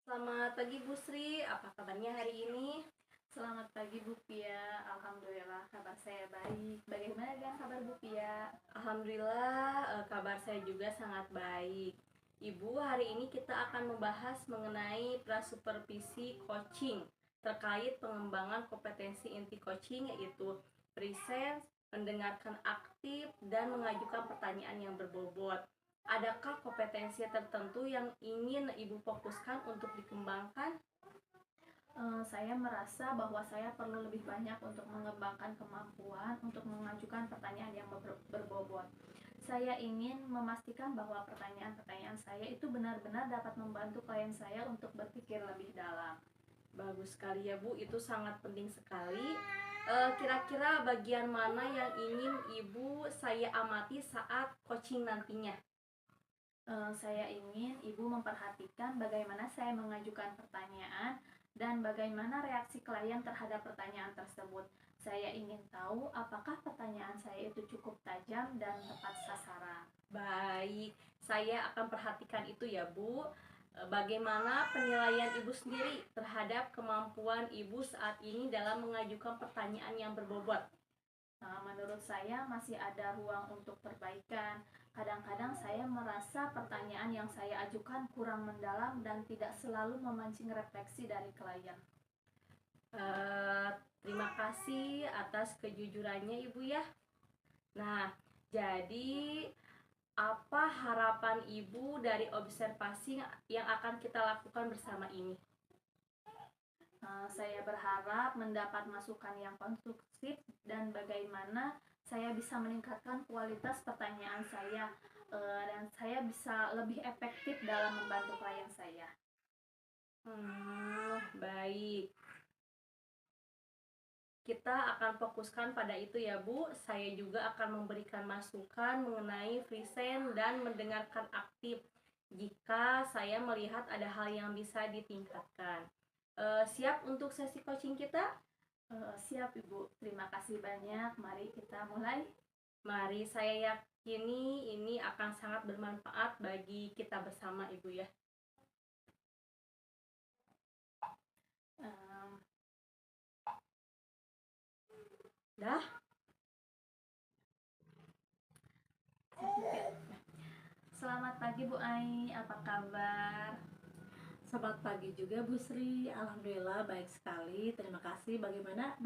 Selamat pagi Bu Sri, apa kabarnya hari ini? Selamat pagi Bu Pia, Alhamdulillah kabar saya baik. Bagaimana dengan kabar Bu Pia? Alhamdulillah, kabar saya juga sangat baik. Ibu, hari ini kita akan membahas mengenai prasupervisi coaching terkait pengembangan kompetensi inti coaching, yaitu present, mendengarkan aktif, dan mengajukan pertanyaan yang berbobot. Adakah kompetensi tertentu yang ingin Ibu fokuskan untuk dikembangkan? Saya merasa bahwa saya perlu lebih banyak untuk mengembangkan kemampuan untuk mengajukan pertanyaan yang berbobot. Saya ingin memastikan bahwa pertanyaan-pertanyaan saya itu benar-benar dapat membantu klien saya untuk berpikir lebih dalam. Bagus sekali ya Bu, itu sangat penting sekali. Kira-kira bagian mana yang ingin Ibu saya amati saat coaching nantinya? Saya ingin Ibu memperhatikan bagaimana saya mengajukan pertanyaan dan bagaimana reaksi klien terhadap pertanyaan tersebut. Saya ingin tahu apakah pertanyaan saya itu cukup tajam dan tepat sasaran. Baik, saya akan perhatikan itu ya Bu. Bagaimana penilaian Ibu sendiri terhadap kemampuan Ibu saat ini dalam mengajukan pertanyaan yang berbobot? Menurut saya masih ada ruang untuk perbaikan. Kadang-kadang saya merasa pertanyaan yang saya ajukan kurang mendalam dan tidak selalu memancing refleksi dari klien. Terima kasih atas kejujurannya Ibu ya. Nah, jadi apa harapan Ibu dari observasi yang akan kita lakukan bersama ini? Saya berharap mendapat masukan yang konstruktif dan bagaimana saya bisa meningkatkan kualitas pertanyaan saya dan saya bisa lebih efektif dalam membantu klien saya. Baik. Kita akan fokuskan pada itu ya Bu. Saya juga akan memberikan masukan mengenai present dan mendengarkan aktif jika saya melihat ada hal yang bisa ditingkatkan. Siap untuk sesi coaching kita? Siap Ibu, terima kasih banyak. Mari kita mulai. Mari, saya yakini ini akan sangat bermanfaat bagi kita bersama Ibu ya. Dah? Selamat pagi Bu Ai, apa kabar? Selamat pagi juga Bu Sri, alhamdulillah baik sekali, terima kasih. Bagaimana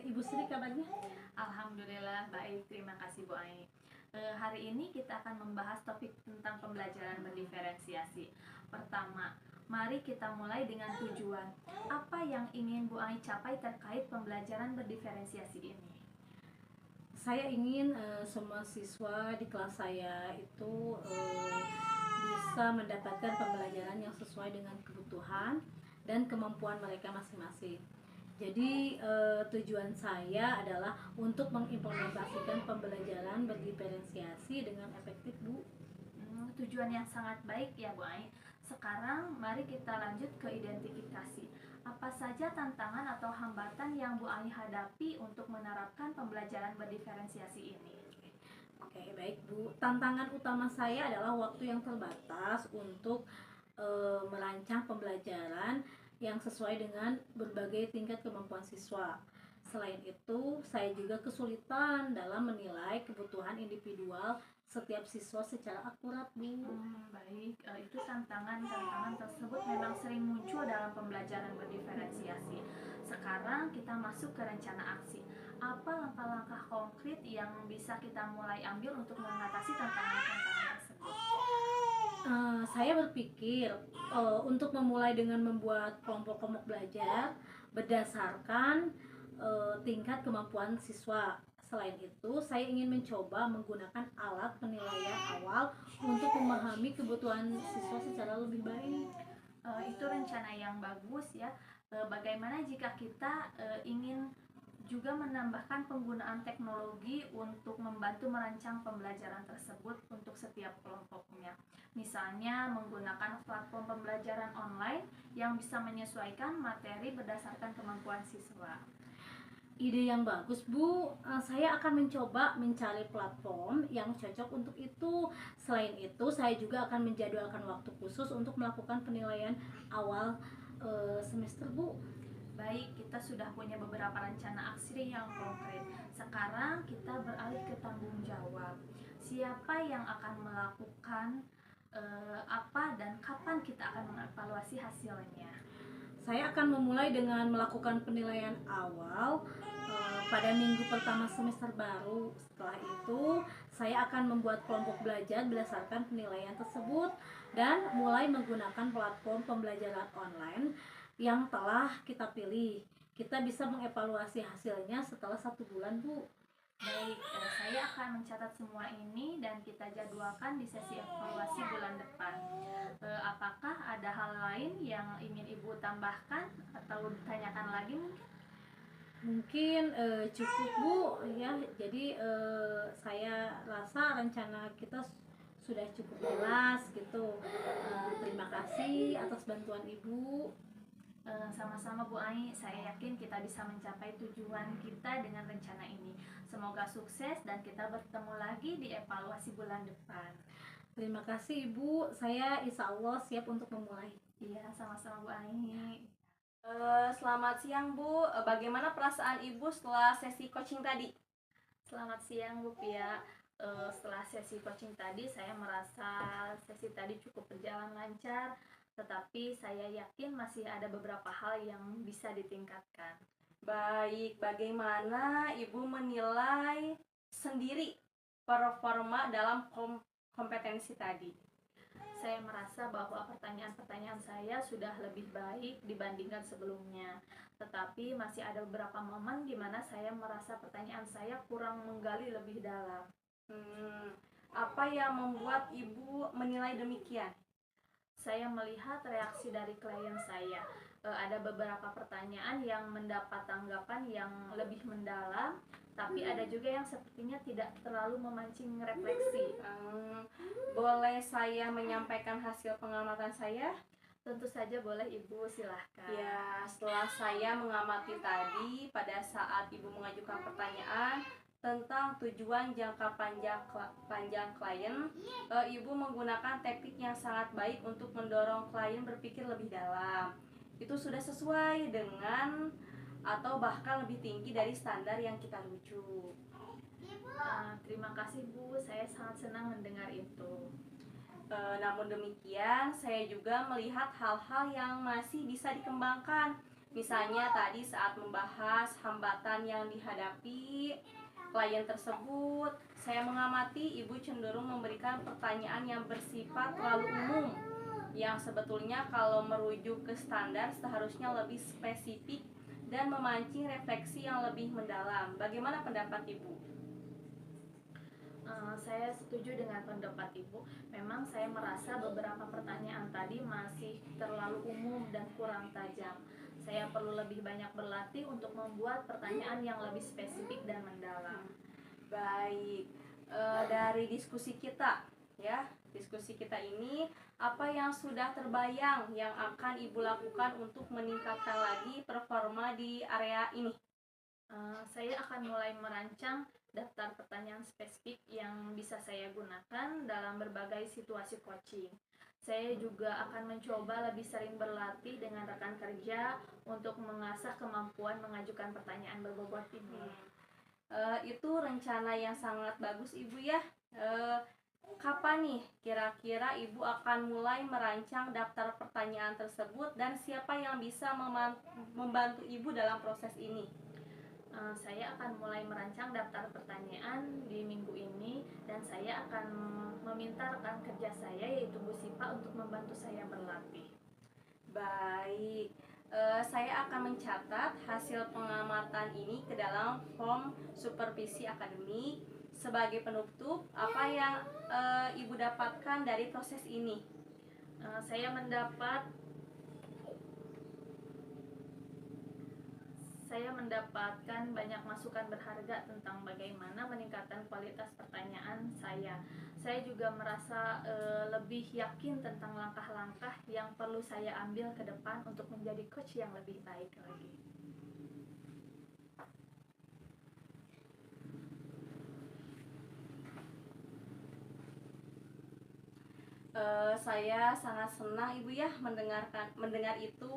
Ibu Sri kabarnya? Alhamdulillah baik, terima kasih Bu Ai. Hari ini kita akan membahas topik tentang pembelajaran berdiferensiasi. Pertama, mari kita mulai dengan tujuan. Apa yang ingin Bu Ai capai terkait pembelajaran berdiferensiasi ini? Saya ingin semua siswa di kelas saya itu bisa mendapatkan pembelajaran yang sesuai dengan kebutuhan dan kemampuan mereka masing-masing. Jadi tujuan saya adalah untuk mengimplementasikan pembelajaran berdiferensiasi dengan efektif, Bu. Tujuan yang sangat baik ya Bu Ai. Sekarang mari kita lanjut ke identifikasi. Apa saja tantangan atau hambatan yang Bu Ai hadapi untuk menerapkan pembelajaran berdiferensiasi ini? Oke, baik Bu. Tantangan utama saya adalah waktu yang terbatas untuk merancang pembelajaran yang sesuai dengan berbagai tingkat kemampuan siswa. Selain itu, saya juga kesulitan dalam menilai kebutuhan individual setiap siswa secara akurat, Bu. Baik, itu tantangan tersebut memang sering muncul dalam pembelajaran berdiferensiasi. Sekarang kita masuk ke rencana aksi. Apa langkah-langkah konkret yang bisa kita mulai ambil untuk mengatasi tantangan-tantangan tersebut? Saya berpikir untuk memulai dengan membuat kelompok-kelompok belajar berdasarkan tingkat kemampuan siswa. Selain itu, saya ingin mencoba menggunakan alat penilaian awal untuk memahami kebutuhan siswa secara lebih baik. Itu rencana yang bagus ya. Bagaimana jika kita ingin juga menambahkan penggunaan teknologi untuk membantu merancang pembelajaran tersebut untuk setiap kelompoknya. Misalnya menggunakan platform pembelajaran online yang bisa menyesuaikan materi berdasarkan kemampuan siswa. Ide yang bagus, Bu. Saya akan mencoba mencari platform yang cocok untuk itu. Selain itu, saya juga akan menjadwalkan waktu khusus untuk melakukan penilaian awal semester, Bu. Baik, kita sudah punya beberapa rencana aksi yang konkret. Sekarang kita beralih ke tanggung jawab. Siapa yang akan melakukan apa dan kapan kita akan mengevaluasi hasilnya? Saya akan memulai dengan melakukan penilaian awal pada minggu pertama semester baru. Setelah itu, saya akan membuat kelompok belajar berdasarkan penilaian tersebut dan mulai menggunakan platform pembelajaran online yang telah kita pilih. Kita bisa mengevaluasi hasilnya setelah 1 bulan, Bu. Baik, saya akan mencatat semua ini dan kita jadwalkan di sesi evaluasi bulan depan. Apakah ada hal lain yang ingin Ibu tambahkan atau ditanyakan lagi mungkin? Mungkin cukup, Bu, ya. Jadi saya rasa rencana kita sudah cukup jelas gitu. Terima kasih atas bantuan Ibu. Sama-sama Bu Ai, saya yakin kita bisa mencapai tujuan kita dengan rencana ini. Semoga sukses dan kita bertemu lagi di evaluasi bulan depan. Terima kasih Ibu, saya insya Allah siap untuk memulai. Iya, sama-sama Bu Ai. Selamat siang Bu, bagaimana perasaan Ibu setelah sesi coaching tadi? Selamat siang Bu Pia. Setelah sesi coaching tadi, saya merasa sesi tadi cukup berjalan lancar, tetapi saya yakin masih ada beberapa hal yang bisa ditingkatkan. Baik, bagaimana Ibu menilai sendiri performa dalam kompetensi tadi? Saya merasa bahwa pertanyaan-pertanyaan saya sudah lebih baik dibandingkan sebelumnya. Tetapi masih ada beberapa momen di mana saya merasa pertanyaan saya kurang menggali lebih dalam. Apa yang membuat Ibu menilai demikian? Saya melihat reaksi dari klien saya. Ada beberapa pertanyaan yang mendapat tanggapan yang lebih mendalam, tapi ada juga yang sepertinya tidak terlalu memancing refleksi. Boleh saya menyampaikan hasil pengamatan saya? Tentu saja boleh Ibu, silahkan. Ya, setelah saya mengamati tadi, pada saat Ibu mengajukan pertanyaan tentang tujuan jangka panjang klien, Ibu menggunakan teknik yang sangat baik untuk mendorong klien berpikir lebih dalam. Itu sudah sesuai dengan atau bahkan lebih tinggi dari standar yang kita rujuk. Terima kasih Bu, saya sangat senang mendengar itu. Namun demikian, saya juga melihat hal-hal yang masih bisa dikembangkan. Misalnya tadi saat membahas hambatan yang dihadapi klien tersebut, saya mengamati Ibu cenderung memberikan pertanyaan yang bersifat terlalu umum, yang sebetulnya kalau merujuk ke standar seharusnya lebih spesifik dan memancing refleksi yang lebih mendalam. Bagaimana pendapat Ibu? Saya setuju dengan pendapat Ibu. Memang saya merasa beberapa pertanyaan tadi masih terlalu umum dan kurang tajam. Saya perlu lebih banyak berlatih untuk membuat pertanyaan yang lebih spesifik dan mendalam. Baik, dari diskusi kita ini, apa yang sudah terbayang yang akan Ibu lakukan untuk meningkatkan lagi performa di area ini? Saya akan mulai merancang daftar pertanyaan spesifik yang bisa saya gunakan dalam berbagai situasi coaching. Saya juga akan mencoba lebih sering berlatih dengan rekan kerja untuk mengasah kemampuan mengajukan pertanyaan berbobot ini. Itu rencana yang sangat bagus Ibu ya. Kapan nih kira-kira Ibu akan mulai merancang daftar pertanyaan tersebut dan siapa yang bisa membantu Ibu dalam proses ini? Saya akan mulai merancang daftar pertanyaan di minggu ini dan saya akan meminta rekan kerja saya yaitu Bu Sipa untuk membantu saya berlatih. Baik, saya akan mencatat hasil pengamatan ini ke dalam form supervisi akademik. Sebagai penutup, apa yang Ibu dapatkan dari proses ini? Saya mendapatkan banyak masukan berharga tentang bagaimana meningkatkan kualitas pertanyaan saya. Saya juga merasa lebih yakin tentang langkah-langkah yang perlu saya ambil ke depan untuk menjadi coach yang lebih baik lagi. Saya sangat senang Ibu ya mendengar itu.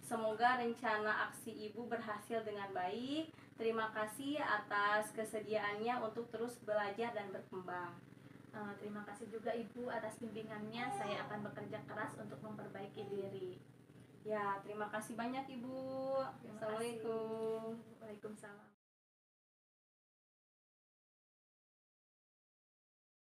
Semoga rencana aksi Ibu berhasil dengan baik. Terima kasih atas kesediaannya untuk terus belajar dan berkembang. Terima kasih juga Ibu atas bimbingannya. Saya akan bekerja keras untuk memperbaiki diri. Ya, terima kasih banyak Ibu. Terima kasih. Assalamualaikum. Waalaikumsalam.